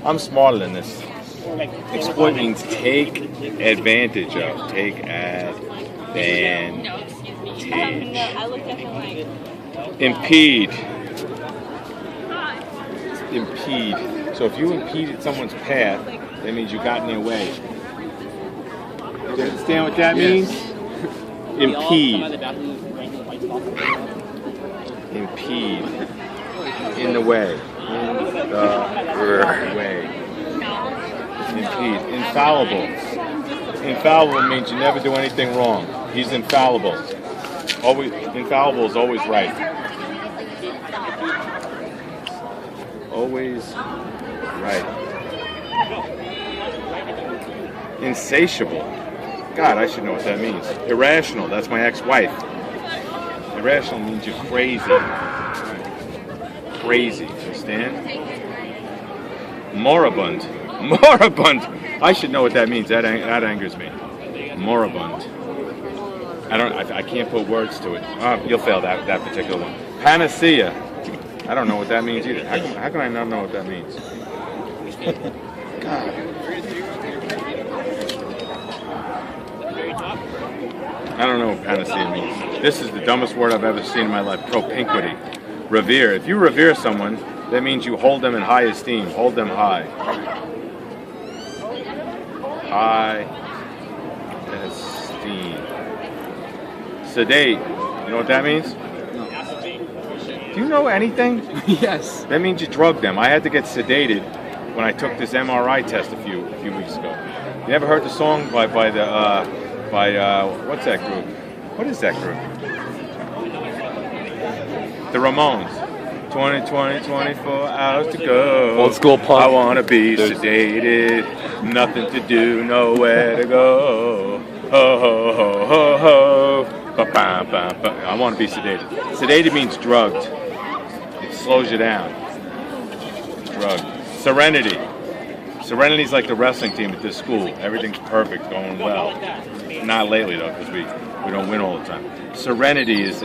I'm smarter than this. Exploit means take advantage of. Take advantage. Impede. Impede. So if you impeded someone's path, that means you got in their way. Do you understand what that means? Impede. Impede. In the way. In the way. Impede. Infallible. Infallible means you never do anything wrong. He's infallible. Always infallible is always right. Always right. Insatiable. God, I should know what that means. Irrational. That's my ex-wife. Irrational means you're crazy. Crazy. Understand? Moribund. Moribund. I should know what that means. That angers me. Moribund. I can't put words to it. You'll fail that particular one. Panacea. I don't know what that means either. How can I not know what that means? God. I don't know what panacea means. This is the dumbest word I've ever seen in my life. Propinquity. Revere. If you revere someone, that means you hold them in high esteem. Hold them high. High esteem. Sedate. You know what that means? No. Do you know anything? Yes. That means you drugged them. I had to get sedated when I took this MRI test a few weeks ago. You ever heard the song by what's that group? What is that group? The Ramones. 20, 24 hours to go. Old school punk. I wanna be sedated. Nothing to do, nowhere to go. Ho ho ho ho ho. Ba-ba-ba-ba. I want to be sedated. Sedated means drugged. It slows you down. Drugged. Serenity. Serenity is like the wrestling team at this school. Everything's perfect, going well. Not lately though, because we don't win all the time. Serenity is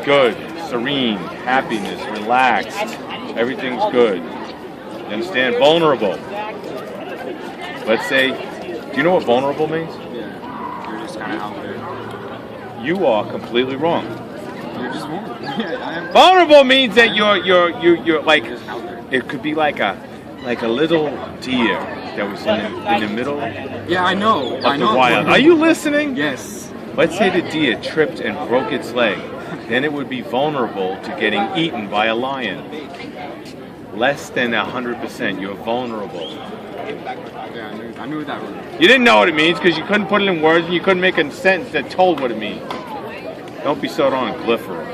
good. Serene, happiness, relaxed. Everything's good. You understand? Vulnerable. Let's say, do you know what vulnerable means? Yeah. You're just kind of out there. You are completely wrong. You're just vulnerable. Yeah, I am. Vulnerable means that you're like, You're just out there. it could be like a little deer that was in the middle Yeah, I know. of the wild. Are you listening? Yes. Let's say the deer tripped and broke its leg. Then it would be vulnerable to getting eaten by a lion. Less than 100%. You're vulnerable. Yeah, I knew what that was. You didn't know what it means because you couldn't put it in words and you couldn't make a sentence that told what it means. Don't be so darn glycerol.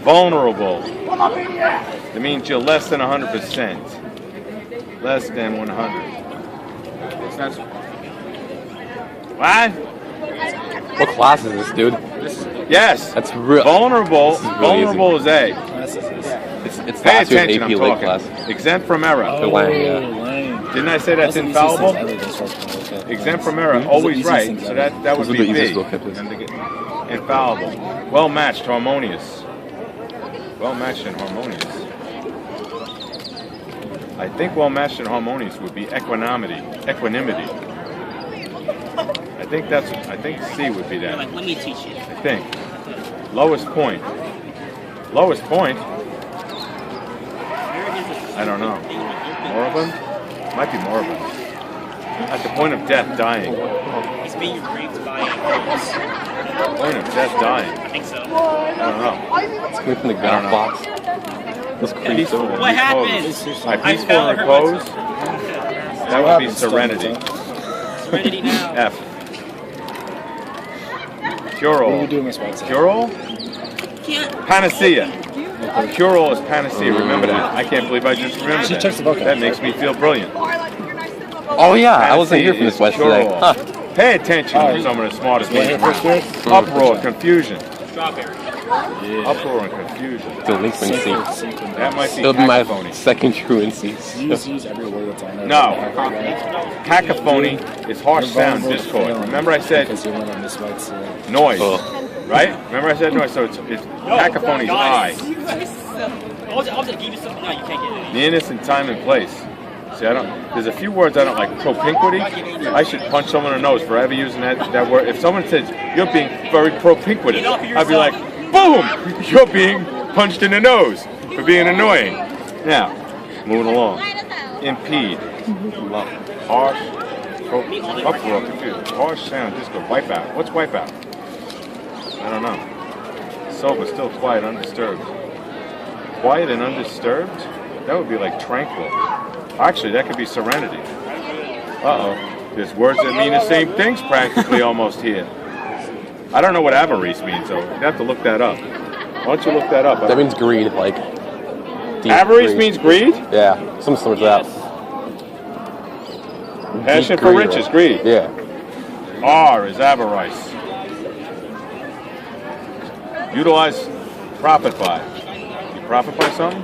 Vulnerable. It means you're less than 100%. Less than 100. That's What? What class is this, dude? Yes. That's real. Vulnerable. This is really Vulnerable is A. It's Pay last year's attention, I'm AP lit talking. class. Exempt from error. The Lang, yeah. Didn't I say that's infallible? Exempt from error, always right. So that would Those are be the B. easiest little captains. Infallible. Well matched, harmonious. Well matched and harmonious. I think well matched and harmonious would be equanimity. Equanimity. I think C would be that. Like, let me teach you. I think. Lowest point. Lowest point? I don't know. Moribund? Might be moribund. At the point of death, dying. He's being raped by crows. Point of death, dying. I think so. I don't know. It's coming from the golf box. Those creeps. Peaceful and What repose. happened? By I peaceful fell and or repose, that would be serenity. Serenity now. F. Cure-all. Cure-all? Can't. Panacea. Cure-all is panacea. Remember that. I can't believe I just remembered that. That makes me feel brilliant. Oh yeah, I wasn't here for this West today. Cure-all. Huh. Pay attention to some of the smartest people. Uproar, confusion. Strawberry. Uproar and confusion. Delinquency. That might be It'll be my cacophony. second truancy. Use every word that's on there. No. Cacophony is harsh sound, discord. Remember I said Because you went on this white noise, Oh. right? Remember I said noise, so it's cacophony's I. was gonna give you something. No, you can't get it. Nearness in time and place. See, I don't. There's a few words I don't like. Propinquity. I should punch someone in the nose for ever using that word. If someone says you're being very propinquity, I'd be like, boom! You're being punched in the nose for being annoying. Now, moving along. Impede. Harsh. Uproar. Confused. Harsh sound. Disco. Wipe out. What's wipe out? I don't know. Sober. Still quiet. Undisturbed. Quiet and undisturbed? That would be like tranquil. Actually, that could be serenity. Uh-oh. There's words that mean the same things practically almost here. I don't know what avarice means, though. You have to look that up. Why don't you look that up? That means greed, like. Deep Avarice greed. means greed? Yeah, something similar to that. Passion Deep for greed, riches, right? greed. Yeah. R is avarice. Utilize, profit by. You profit by something?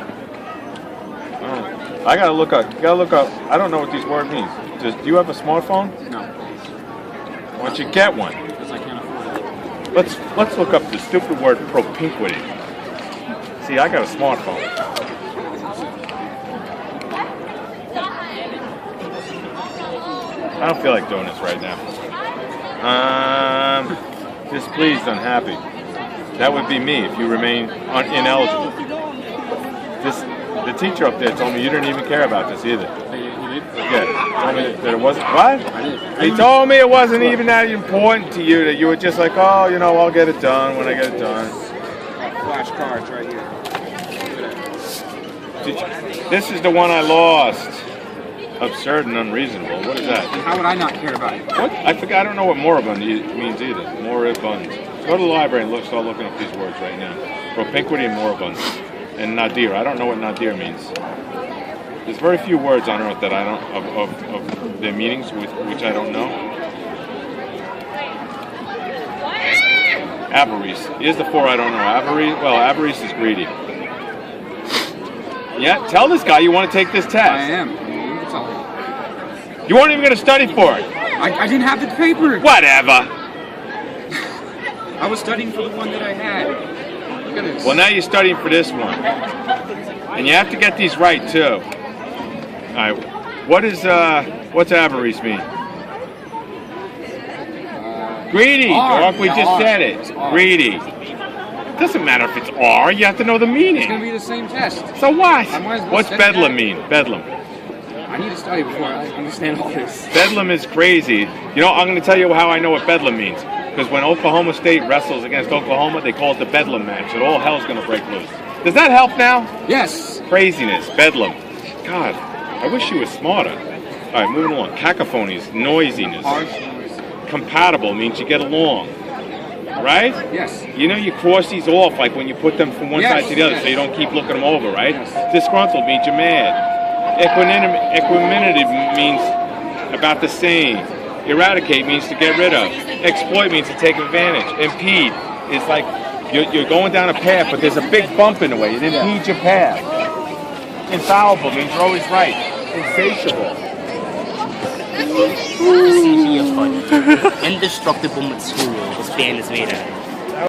I gotta look up. I don't know what these words mean. Do you have a smartphone? No. Why don't you get one? Because I can't afford it. Let's look up the stupid word propinquity. See, I got a smartphone. I don't feel like doing this right now. Displeased, unhappy. That would be me if you remain ineligible. The teacher up there told me you didn't even care about this either. He did? Yeah, told me that it wasn't. What? I did. He told me it wasn't even that important to you. That you were just like, oh, you know, I'll get it done when I get it done. Flashcards right here. This is the one I lost. Absurd and unreasonable. What is that? How would I not care about it? What? I forgot. I don't know what moribund means either. Moribund. Go to the library and start looking up these words right now. Propinquity and moribund. And nadir. I don't know what nadir means. There's very few words on earth that I don't of their meanings which I don't know. Avarice. Here's the four I don't know. Avarice is greedy. Yeah, tell this guy you want to take this test. I am. You can tell him. You weren't even going to study for it. I didn't have the paper. Whatever. I was studying for the one that I had. Look at this. Well, now you're studying for this one. And you have to get these right, too. All right. What's avarice mean? Greedy. R. Dog, we Yeah, just R. said it. It's R. Greedy. It doesn't matter if it's R. You have to know the It's going to meaning. be the same test. So what? I might as well What's study bedlam that. mean? Bedlam. I need to study before I understand all this. Bedlam is crazy. You know, I'm going to tell you how I know what bedlam means. Because when Oklahoma State wrestles against Oklahoma, they call it the bedlam match. And all hell's going to break loose. Does that help now? Yes. Craziness. Bedlam. God, I wish you were smarter. All right, moving along. Cacophonies. Noisiness. Harsh noise. Compatible means you get along. Right? Yes. You know, you cross these off like when you put them from one Yes, side to the other yes. so you don't keep looking them over, right? Yes. Disgruntled means you're mad. Equanimity means about the same. Eradicate means to get rid of. Exploit means to take advantage. Impede is like you're going down a path, but there's a big bump in the way. It impedes your path. Infallible means you're always right. Insatiable. See here, fun. Indestructible material. This band is made out of.